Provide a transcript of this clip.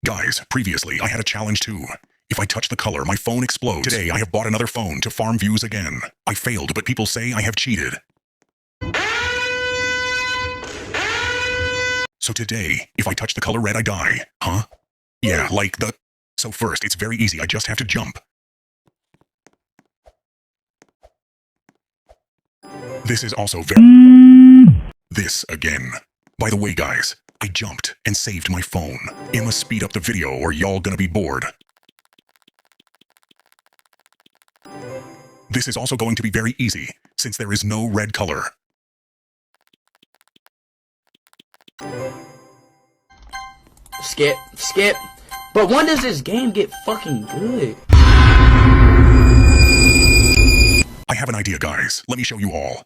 Guys, previously I had a challenge too. If I touch the color, my phone explodes. Today I have bought another phone to farm views again. I failed, but people say I have cheated. So today, if I touch the color red, I die. Huh? Yeah, like the... So first, it's very easy. I just have to jump. This is also very... This again. By the way, guys, I jumped and saved my phone. It must speed up the video or y'all gonna be bored. This is also going to be very easy, since there is no red color. Skip. But when does this game get fucking good? I have an idea, guys. Let me show you all.